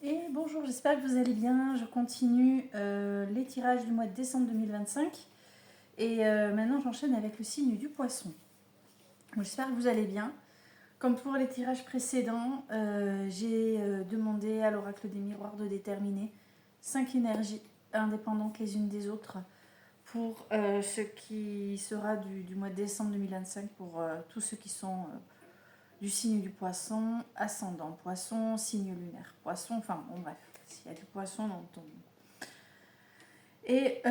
Et bonjour, j'espère que vous allez bien. Je continue les tirages du mois de décembre 2025. Et maintenant, j'enchaîne avec le signe du poisson. J'espère que vous allez bien. Comme pour les tirages précédents, j'ai demandé à l'oracle des miroirs de déterminer 5 énergies indépendantes les unes des autres pour ce qui sera du mois de décembre 2025 pour tous ceux qui sont du signe du poisson, ascendant poisson, signe lunaire poisson, enfin bon bref, s'il y a du poisson dans ton... Et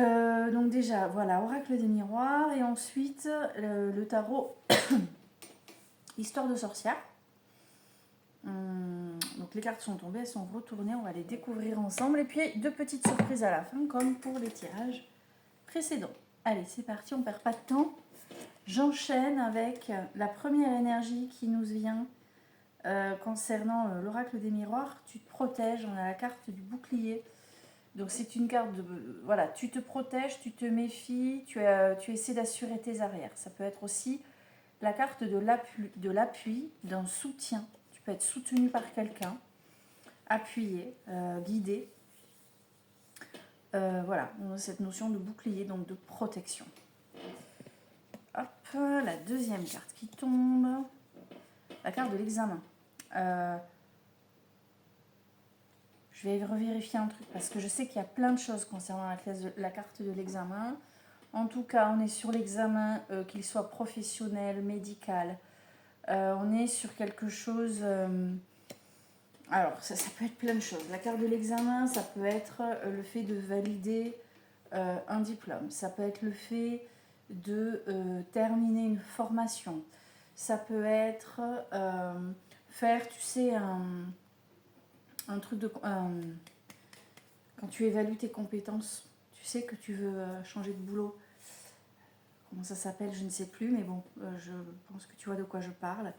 donc déjà, voilà, oracle des miroirs, et ensuite le tarot histoire de sorcière. Donc les cartes sont tombées, elles sont retournées, on va les découvrir ensemble, et puis deux petites surprises à la fin, comme pour les tirages précédents. Allez, c'est parti, on perd pas de temps. J'enchaîne avec la première énergie qui nous vient concernant l'oracle des miroirs. Tu te protèges, on a la carte du bouclier. Donc c'est une carte de... Voilà, tu te protèges, tu te méfies, tu essaies d'assurer tes arrières. Ça peut être aussi la carte de l'appui, d'un soutien. Tu peux être soutenu par quelqu'un, appuyé, guidé. Voilà, on a cette notion de bouclier, donc de protection. Hop, la deuxième carte qui tombe. La carte de l'examen. Je vais revérifier un truc parce que je sais qu'il y a plein de choses concernant la carte de l'examen. En tout cas, on est sur l'examen, qu'il soit professionnel, médical. On est sur quelque chose... alors, ça peut être plein de choses. La carte de l'examen, ça peut être le fait de valider un diplôme. Ça peut être le fait de terminer une formation. Ça peut être faire, tu sais, un truc de... quand tu évalues tes compétences, tu sais que tu veux changer de boulot. Comment ça s'appelle, je ne sais plus, mais bon, je pense que tu vois de quoi je parle.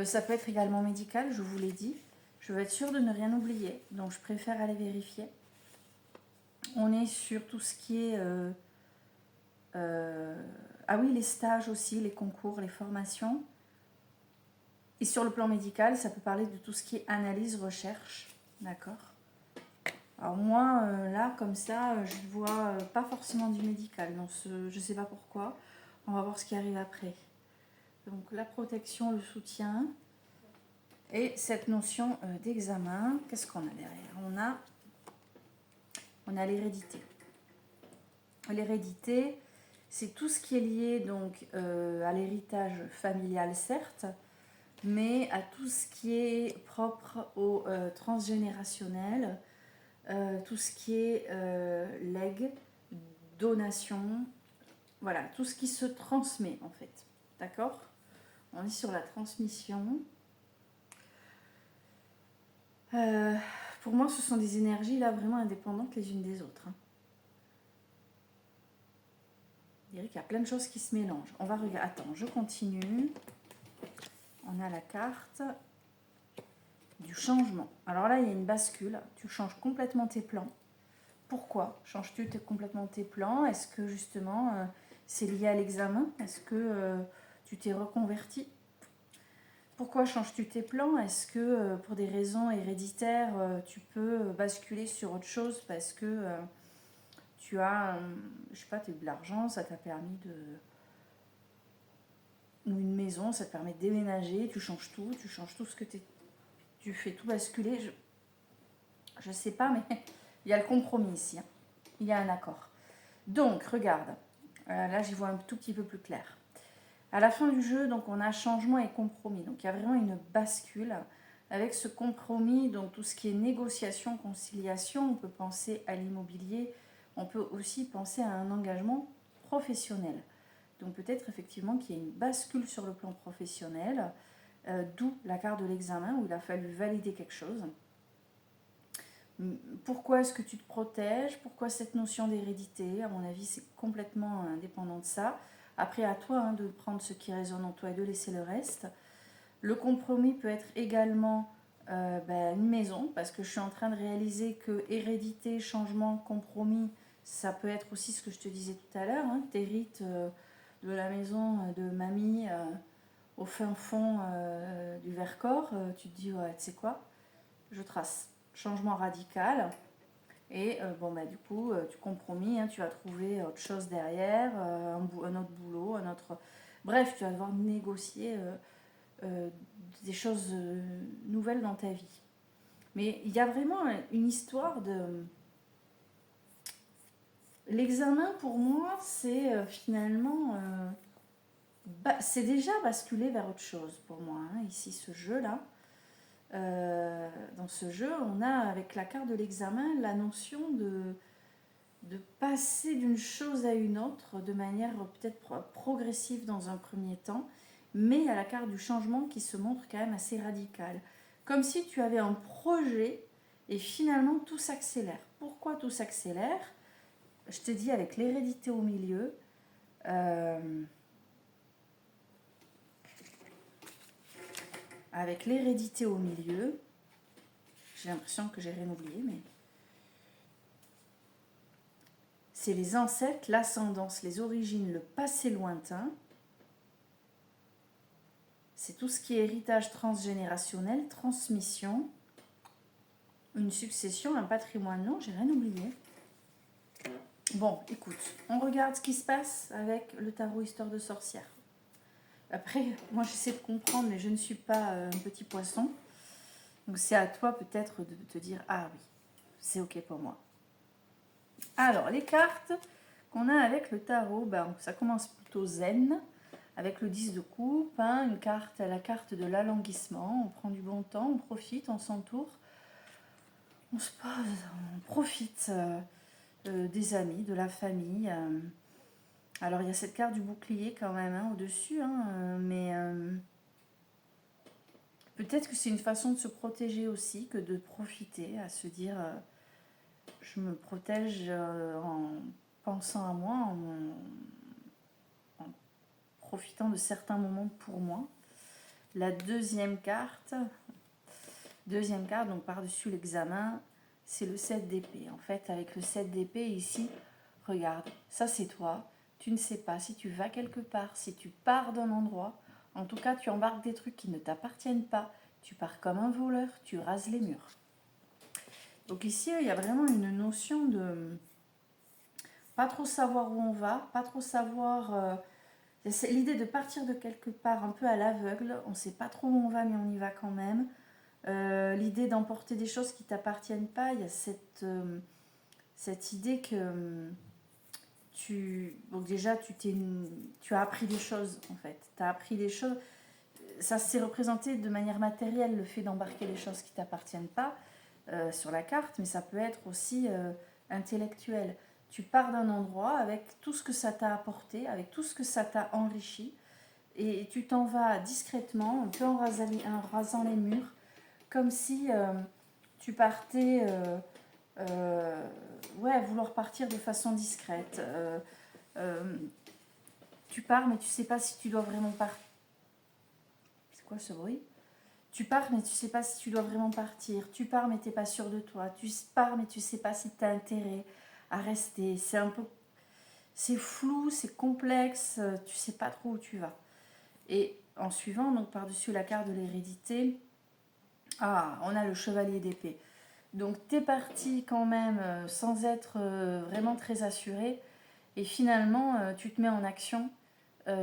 Ça peut être également médical, je vous l'ai dit. Je veux être sûre de ne rien oublier, donc je préfère aller vérifier. On est sur tout ce qui est... ah oui, les stages aussi, les concours, les formations. Et sur le plan médical, ça peut parler de tout ce qui est analyse, recherche. D'accord. Alors moi, là, comme ça, je ne vois pas forcément du médical. Donc je ne sais pas pourquoi. On va voir ce qui arrive après. Donc la protection, le soutien et cette notion d'examen. Qu'est-ce qu'on a derrière? On a l'hérédité. L'hérédité, c'est tout ce qui est lié donc à l'héritage familial, certes, mais à tout ce qui est propre au transgénérationnel, tout ce qui est legs, donation, voilà, tout ce qui se transmet en fait. D'accord? On est sur la transmission. Pour moi, ce sont des énergies là vraiment indépendantes les unes des autres. Je dirais qu'il y a plein de choses qui se mélangent. On va regarder. Attends, je continue. On a la carte du changement. Alors là, il y a une bascule. Tu changes complètement tes plans. Pourquoi changes-tu complètement tes plans? Est-ce que justement c'est lié à l'examen? Est-ce que tu t'es reconverti? Pourquoi changes-tu tes plans? Est-ce que pour des raisons héréditaires, tu peux basculer sur autre chose parce que tu as, je sais pas, tu as eu de l'argent, ça t'a permis de... ou une maison, ça te permet de déménager, tu changes tout ce que tu fais tout basculer. Je sais pas, mais il y a le compromis ici. Hein. Il y a un accord. Donc, regarde. Là, j'y vois un tout petit peu plus clair. À la fin du jeu, donc, on a changement et compromis. Donc, il y a vraiment une bascule. Avec ce compromis, donc tout ce qui est négociation, conciliation, on peut penser à l'immobilier. On peut aussi penser à un engagement professionnel. Donc, peut-être effectivement qu'il y a une bascule sur le plan professionnel. D'où la carte de l'examen où il a fallu valider quelque chose. Pourquoi est-ce que tu te protèges? Pourquoi cette notion d'hérédité? À mon avis, c'est complètement indépendant de ça. Après, à toi de prendre ce qui résonne en toi et de laisser le reste. Le compromis peut être également une maison, parce que je suis en train de réaliser que hérédité, changement, compromis, ça peut être aussi ce que je te disais tout à l'heure. Hein, tu hérites de la maison de mamie au fin fond du Vercors. Tu te dis, ouais, tu sais quoi? Je trace. changement radical. Et bon, bah, du coup, tu compromis, hein, tu vas trouver autre chose derrière, un autre boulot, un autre... Bref, tu vas devoir négocier des choses nouvelles dans ta vie. Mais il y a vraiment une histoire de... L'examen, pour moi, c'est finalement... c'est déjà basculé vers autre chose pour moi, hein, ici, ce jeu-là. Dans ce jeu, on a, avec la carte de l'examen, la notion de passer d'une chose à une autre de manière peut-être progressive dans un premier temps, mais il y a la carte du changement qui se montre quand même assez radicale. Comme si tu avais un projet et finalement tout s'accélère. Pourquoi tout s'accélère? Je te dis avec l'hérédité au milieu. Avec l'hérédité au milieu, j'ai l'impression que j'ai rien oublié, mais c'est les ancêtres, l'ascendance, les origines, le passé lointain. C'est tout ce qui est héritage transgénérationnel, transmission, une succession, un patrimoine. Non, j'ai rien oublié. Bon, écoute, on regarde ce qui se passe avec le tarot Histoire de sorcière. Après, moi j'essaie de comprendre, mais je ne suis pas un petit poisson. Donc c'est à toi peut-être de te dire, ah oui, c'est ok pour moi. Alors, les cartes qu'on a avec le tarot, ben, ça commence plutôt zen, avec le 10 de coupe, hein, la carte de l'alanguissement. On prend du bon temps, on profite, on s'entoure, on se pose, on profite des amis, de la famille. Alors, il y a cette carte du bouclier quand même hein, au-dessus, hein, mais peut-être que c'est une façon de se protéger aussi, que de profiter, à se dire... je me protège en pensant à moi, en profitant de certains moments pour moi. La deuxième carte, donc par-dessus l'examen, c'est le 7 d'épée. En fait, avec le 7 d'épée ici, regarde, ça c'est toi. Tu ne sais pas si tu vas quelque part, si tu pars d'un endroit. En tout cas, tu embarques des trucs qui ne t'appartiennent pas. Tu pars comme un voleur, tu rases les murs. Donc ici, il y a vraiment une notion de pas trop savoir où on va, pas trop savoir... c'est l'idée de partir de quelque part un peu à l'aveugle. On ne sait pas trop où on va, mais on y va quand même. L'idée d'emporter des choses qui ne t'appartiennent pas. Il y a cette idée que donc déjà, tu as appris des choses, en fait. Tu as appris des choses. Ça s'est représenté de manière matérielle, le fait d'embarquer des choses qui ne t'appartiennent pas sur la carte, mais ça peut être aussi intellectuel. Tu pars d'un endroit avec tout ce que ça t'a apporté, avec tout ce que ça t'a enrichi, et tu t'en vas discrètement, un peu en rasant les murs, comme si tu partais, vouloir partir de façon discrète. Tu pars, mais tu sais pas si tu dois vraiment partir. C'est quoi ce bruit? Tu pars, mais tu sais pas si tu dois vraiment partir. Tu pars, mais tu n'es pas sûr de toi. Tu pars, mais tu sais pas si tu as intérêt à rester. C'est flou, c'est complexe. Tu sais pas trop où tu vas. Et en suivant, donc par-dessus la carte de l'hérédité, on a le chevalier d'épée. Donc tu es parti quand même sans être vraiment très assuré. Et finalement, tu te mets en action.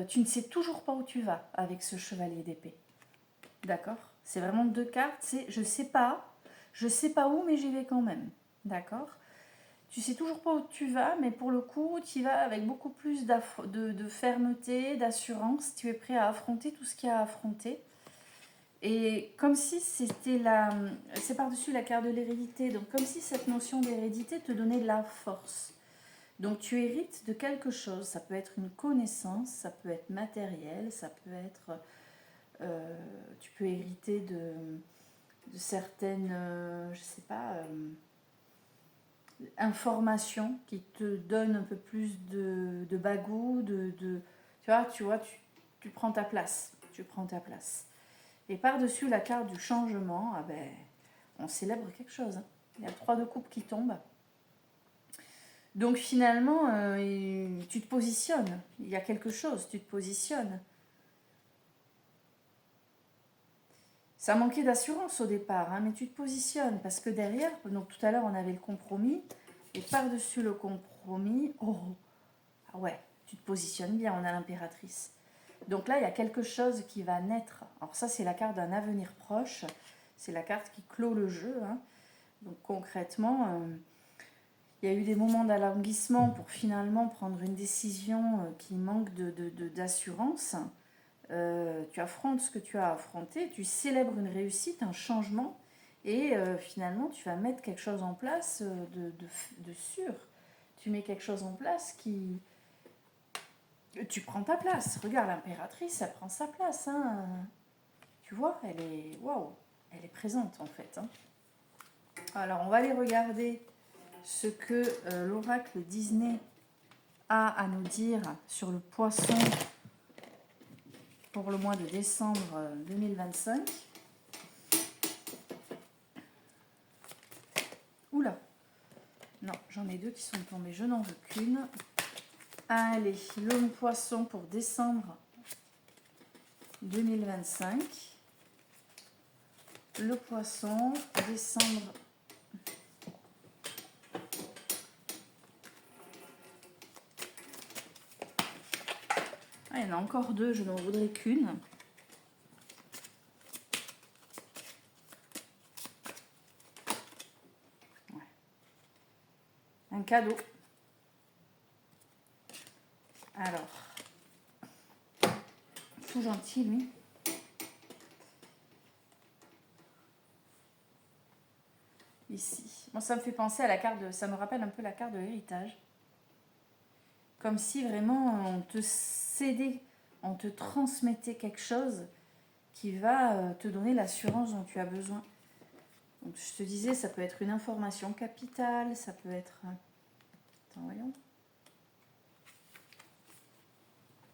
Tu ne sais toujours pas où tu vas avec ce chevalier d'épée. D'accord? C'est vraiment deux cartes, c'est je sais pas où, mais j'y vais quand même. D'accord? Tu sais toujours pas où tu vas, mais pour le coup, tu y vas avec beaucoup plus de fermeté, d'assurance. Tu es prêt à affronter tout ce qu'il y a à affronter. Et comme si c'est par-dessus la carte de l'hérédité, donc comme si cette notion d'hérédité te donnait de la force. Donc tu hérites de quelque chose, ça peut être une connaissance, ça peut être matériel, ça peut être... tu peux hériter de certaines, je sais pas, informations qui te donnent un peu plus de bagou, tu vois, tu prends ta place, tu prends ta place. Et par-dessus la carte du changement, on célèbre quelque chose. Hein. Il y a 3 de coupe qui tombent. Donc finalement, tu te positionnes. Il y a quelque chose, tu te positionnes. Ça manquait d'assurance au départ, hein, mais tu te positionnes parce que derrière, donc tout à l'heure on avait le compromis, et par-dessus le compromis, oh, ah ouais, tu te positionnes bien, on a l'impératrice. Donc là, il y a quelque chose qui va naître. Alors ça, c'est la carte d'un avenir proche, c'est la carte qui clôt le jeu, hein. Donc concrètement, il y a eu des moments d'alanguissement pour finalement prendre une décision qui manque d'assurance. Tu affrontes ce que tu as affronté, tu célèbres une réussite, un changement, et finalement tu vas mettre quelque chose en place de sûr. Tu mets quelque chose en place qui... Tu prends ta place. Regarde, l'impératrice, elle prend sa place, hein. Tu vois, elle est... Waouh, elle est présente en fait, hein. Alors on va aller regarder ce que l'oracle Disney a à nous dire sur le poisson pour le mois de décembre 2025. Oula, non, j'en ai deux qui sont tombés, je n'en veux qu'une. Allez, l'homme poisson pour décembre 2025. Le poisson, décembre. Ah, il y en a encore deux, je n'en voudrais qu'une. Ouais. Un cadeau. Alors, tout gentil, lui. Ici. Bon, ça me fait penser à la carte de... Ça me rappelle un peu la carte de l'héritage. Comme si vraiment on te cédait, on te transmettait quelque chose qui va te donner l'assurance dont tu as besoin. Donc, je te disais, ça peut être une information capitale, ça peut être... Attends, voyons.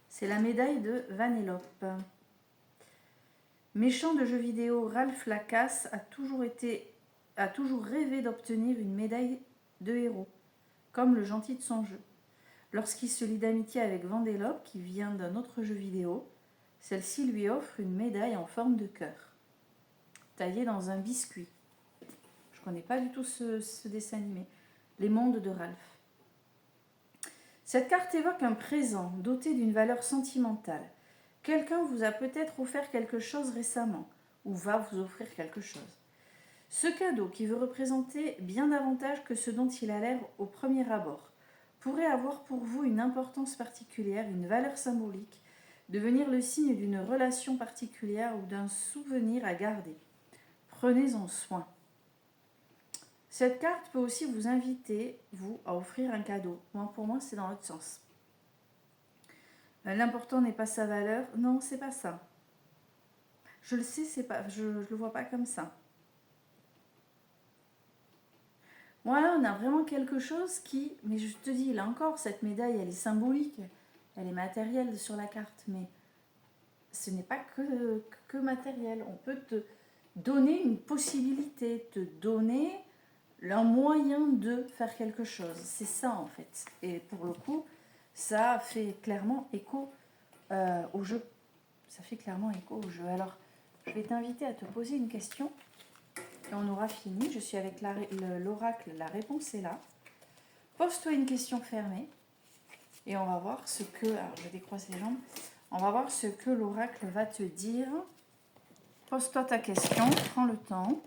C'est la médaille de Vanellope. Méchant de jeux vidéo, Ralph Lacasse a toujours rêvé d'obtenir une médaille de héros, comme le gentil de son jeu. Lorsqu'il se lie d'amitié avec Vanellope, qui vient d'un autre jeu vidéo, celle-ci lui offre une médaille en forme de cœur, taillée dans un biscuit. Je ne connais pas du tout ce dessin animé. Les mondes de Ralph. Cette carte évoque un présent doté d'une valeur sentimentale. Quelqu'un vous a peut-être offert quelque chose récemment, ou va vous offrir quelque chose. Ce cadeau, qui veut représenter bien davantage que ce dont il a l'air au premier abord, pourrait avoir pour vous une importance particulière, une valeur symbolique, devenir le signe d'une relation particulière ou d'un souvenir à garder. Prenez-en soin. Cette carte peut aussi vous inviter, vous, à offrir un cadeau. Pour moi, c'est dans l'autre sens. L'important n'est pas sa valeur. Non, c'est pas ça. Je le sais, c'est pas. Je le vois pas comme ça. Voilà, on a vraiment quelque chose qui... Mais je te dis, là encore, cette médaille, elle est symbolique. Elle est matérielle sur la carte. Mais ce n'est pas que matériel. On peut te donner une possibilité, te donner un moyen de faire quelque chose. C'est ça, en fait. Et pour le coup, ça fait clairement écho au jeu. Ça fait clairement écho au jeu. Alors, je vais t'inviter à te poser une question. Et on aura fini. Je suis avec l'oracle. La réponse est là. Pose-toi une question fermée. Et on va voir ce que... Alors, je décroise les jambes. On va voir ce que l'oracle va te dire. Pose-toi ta question. Prends le temps.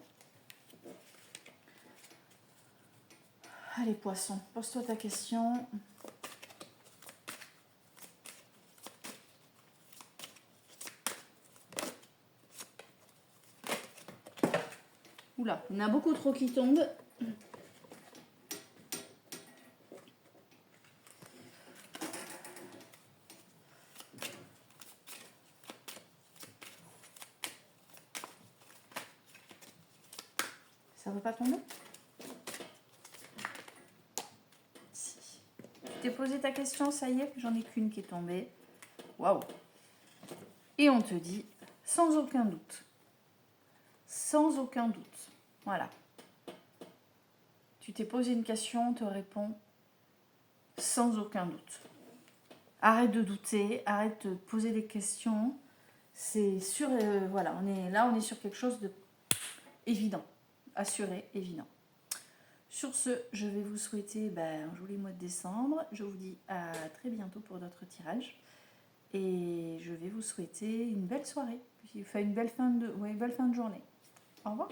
Allez, poisson. Pose-toi ta question. Oula, il y en a beaucoup trop qui tombent. Ça ne veut pas tomber? Si. Tu t'es posé ta question, ça y est, j'en ai qu'une qui est tombée. Waouh! Et on te dit, sans aucun doute. Sans aucun doute. Voilà. Tu t'es posé une question, on te répond sans aucun doute. Arrête de douter, arrête de poser des questions. C'est sûr, voilà, on est sur quelque chose de évident, assuré, évident. Sur ce, je vais vous souhaiter un joli mois de décembre. Je vous dis à très bientôt pour d'autres tirages. Et je vais vous souhaiter une belle soirée, enfin une belle fin de journée. Au revoir.